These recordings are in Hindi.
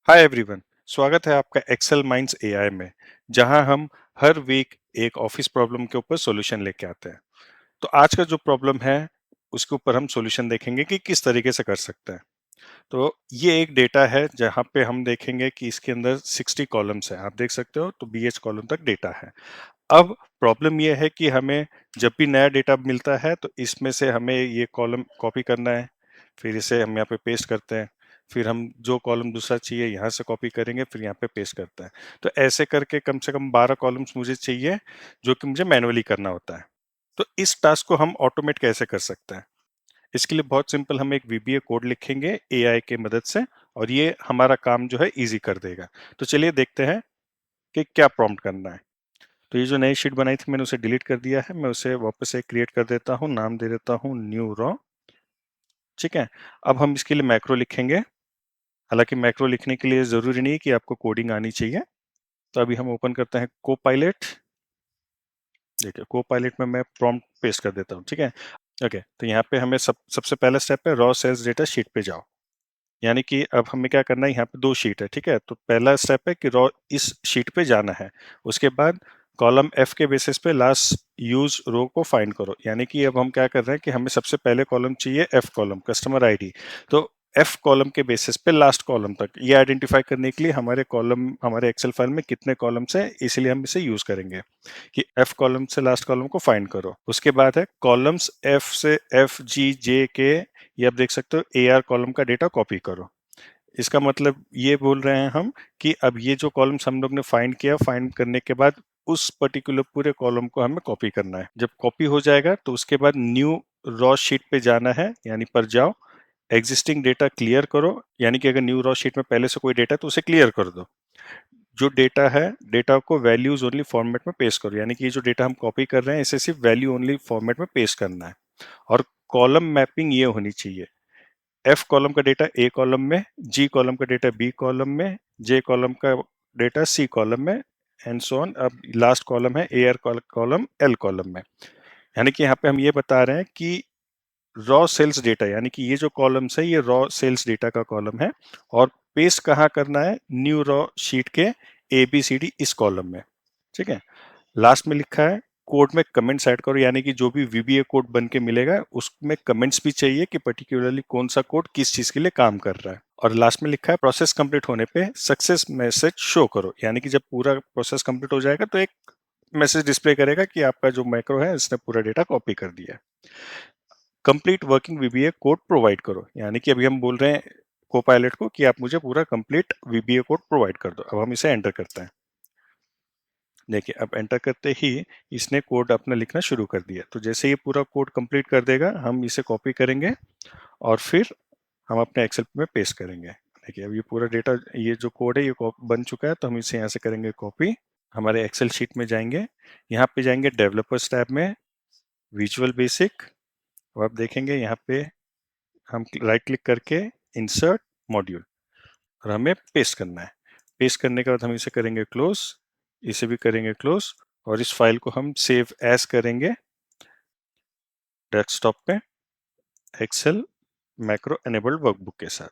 Hi everyone. स्वागत है आपका एक्सेल माइंड्स एआई में, जहां हम हर वीक एक ऑफिस प्रॉब्लम के ऊपर सॉल्यूशन लेके आते हैं। तो आज का जो प्रॉब्लम है उसके ऊपर हम सॉल्यूशन देखेंगे कि किस तरीके से कर सकते हैं। तो ये एक डेटा है जहां पे हम देखेंगे कि इसके अंदर 60 कॉलम्स हैं, आप देख सकते हो, तो बीएच कॉलम तक डेटा है। अब प्रॉब्लम ये है कि हमें जब भी नया डेटा मिलता है तो इसमें से हमें ये कॉलम कॉपी करना है, फिर इसे हम यहाँ पे पेस्ट करते हैं, फिर हम जो कॉलम दूसरा चाहिए यहाँ से कॉपी करेंगे, फिर यहाँ पे पेस्ट करते हैं। तो ऐसे करके कम से कम 12 कॉलम्स मुझे चाहिए, जो कि मुझे मैनुअली करना होता है। तो इस टास्क को हम ऑटोमेट कैसे कर सकते हैं? इसके लिए बहुत सिंपल, हम एक वीबीए कोड लिखेंगे एआई के मदद से, और ये हमारा काम जो है इजी कर देगा। तो चलिए देखते हैं कि क्या प्रॉम्प्ट करना है। तो ये जो नई शीट बनाई थी मैंने उसे डिलीट कर दिया है, मैं उसे वापस से क्रिएट कर देता हूँ, नाम दे देता हूँ न्यू रॉ। ठीक है। अब हम इसके लिए मैक्रो लिखेंगे। हालांकि मैक्रो लिखने के लिए जरूरी नहीं कि आपको कोडिंग आनी चाहिए। तो अभी हम ओपन करते हैं को पायलट। देखिए को पायलट में मैं प्रॉम्प्ट पेस्ट कर देता हूँ। ठीक है। ओके, तो यहाँ पे हमें सबसे पहला स्टेप है रॉ सेल्स डेटा शीट पे जाओ। यानी कि अब हमें क्या करना है, यहाँ पे दो शीट है। ठीक है, तो पहला स्टेप है कि रॉ इस शीट पे जाना है। उसके बाद कॉलम एफ के बेसिस पे लास्ट यूज रो को फाइंड करो। यानी कि अब हम क्या कर रहे हैं कि हमें सबसे पहले कॉलम चाहिए एफ कॉलम, कस्टमर आईडी। तो एफ कॉलम के बेसिस पे लास्ट कॉलम तक ये आइडेंटिफाई करने के लिए हमारे कॉलम, हमारे एक्सेल फाइल में कितने कॉलम्स हैं, इसलिए हम इसे यूज करेंगे कि एफ कॉलम से लास्ट कॉलम को फाइंड करो। उसके बाद है कॉलम्स एफ से एफ जी जे के, ये आप देख सकते हो, ए आर कॉलम का डेटा कॉपी करो। इसका मतलब ये बोल रहे हैं हम कि अब ये जो कॉलम्स हम लोग ने फाइंड किया, फाइंड करने के बाद उस पर्टिकुलर पूरे कॉलम को हमें कॉपी करना है। जब कॉपी हो जाएगा तो उसके बाद न्यू रॉ शीट पे जाना है, यानी पर जाओ, एग्जिस्टिंग डेटा क्लियर करो। यानी कि अगर न्यू रॉ शीट में पहले से कोई डेटा है तो उसे क्लियर कर दो। जो डेटा है, डेटा को वैल्यूज ओनली फॉर्मेट में पेस्ट करो। यानी कि ये जो डेटा हम कॉपी कर रहे हैं इसे सिर्फ वैल्यू ओनली फॉर्मेट में पेस्ट करना है। और कॉलम मैपिंग ये होनी चाहिए, एफ कॉलम का डेटा ए कॉलम में, जी कॉलम का डेटा बी कॉलम में, जे कॉलम का डेटा सी कॉलम में, एंड सो ऑन। अब लास्ट कॉलम है A R column L column में। यानी कि यहाँ पे हम ये बता रहे हैं कि रॉ सेल्स डेटा, यानी कि ये जो कॉलम्स है ये रॉ सेल्स डेटा का कॉलम है, और पेस्ट कहाँ करना है, न्यू रॉ शीट के ए बी सी डी इस कॉलम में। ठीक है। लास्ट में लिखा है कोड में कमेंट्स ऐड करो। यानी कि जो भी वीबीए कोड बन के मिलेगा उसमें कमेंट्स भी चाहिए कि पर्टिकुलरली कौन सा कोड किस चीज के लिए काम कर रहा है। और लास्ट में लिखा है प्रोसेस कंप्लीट होने पे सक्सेस मैसेज शो करो। यानी कि जब पूरा प्रोसेस कंप्लीट हो जाएगा तो एक मैसेज डिस्प्ले करेगा कि आपका जो मैक्रो है इसने पूरा डेटा कॉपी कर दिया है। Complete working VBA code provide करो। यानी कि अभी हम बोल रहे हैं को पायलट को कि आप मुझे पूरा कंप्लीट वीबीए कोड प्रोवाइड कर दो। अब हम इसे एंटर करते हैं। देखिए अब एंटर करते ही इसने कोड अपना लिखना शुरू कर दिया। तो जैसे ये पूरा कोड कंप्लीट कर देगा हम इसे कॉपी करेंगे और फिर हम अपने एक्सेल में पेस्ट करेंगे। देखिए अब ये पूरा डेटा, ये जो कोड है ये बन चुका है, तो हम इसे यहाँ से करेंगे कॉपी। हमारे एक्सेल शीट में जाएंगे, यहाँ पे जाएंगे डेवलपर्स टैब में, विजुअल बेसिक। अब आप देखेंगे यहाँ पे हम राइट क्लिक करके इंसर्ट मॉड्यूल, और हमें पेस्ट करना है। पेस्ट करने के बाद हम इसे करेंगे क्लोज, इसे भी करेंगे क्लोज, और इस फाइल को हम सेव एज करेंगे डेस्कटॉप पे एक्सेल मैक्रो एनेबल्ड वर्कबुक के साथ।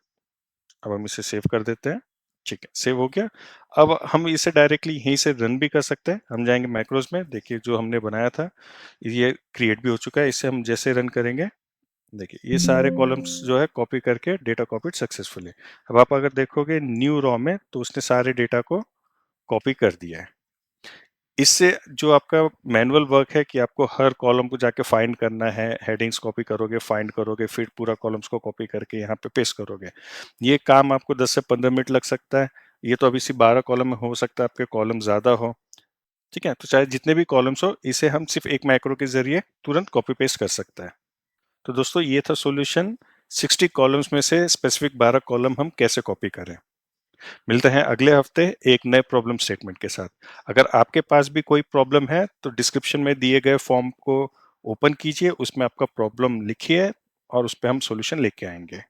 अब हम इसे सेव कर देते हैं। ठीक है, सेव हो गया। अब हम इसे डायरेक्टली यहीं से रन भी कर सकते हैं। हम जाएंगे मैक्रोज में, देखिए जो हमने बनाया था ये क्रिएट भी हो चुका है। इसे हम जैसे रन करेंगे, देखिए ये सारे कॉलम्स जो है कॉपी करके डेटा कॉपीड सक्सेसफुली। अब आप अगर देखोगे न्यू रॉ में तो उसने सारे डेटा को कॉपी कर दिया है। इससे जो आपका मैनुअल वर्क है कि आपको हर कॉलम को जाके फाइंड करना है, हेडिंग्स कॉपी करोगे, फाइंड करोगे, फिर पूरा कॉलम्स को कॉपी करके यहाँ पे पेस्ट करोगे, ये काम आपको 10 से 15 मिनट लग सकता है। ये तो अभी सिर्फ 12 कॉलम में हो सकता है, आपके कॉलम ज़्यादा हो। ठीक है, तो चाहे जितने भी कॉलम्स हो इसे हम सिर्फ एक मैक्रो के जरिए तुरंत कॉपी पेस्ट कर सकते हैं। तो दोस्तों ये था सॉल्यूशन, 60 कॉलम्स में से स्पेसिफिक 12 कॉलम हम कैसे कॉपी करें। मिलते हैं अगले हफ्ते एक नए प्रॉब्लम स्टेटमेंट के साथ। अगर आपके पास भी कोई प्रॉब्लम है तो डिस्क्रिप्शन में दिए गए फॉर्म को ओपन कीजिए, उसमें आपका प्रॉब्लम लिखिए और उस पर हम सॉल्यूशन लेके आएंगे।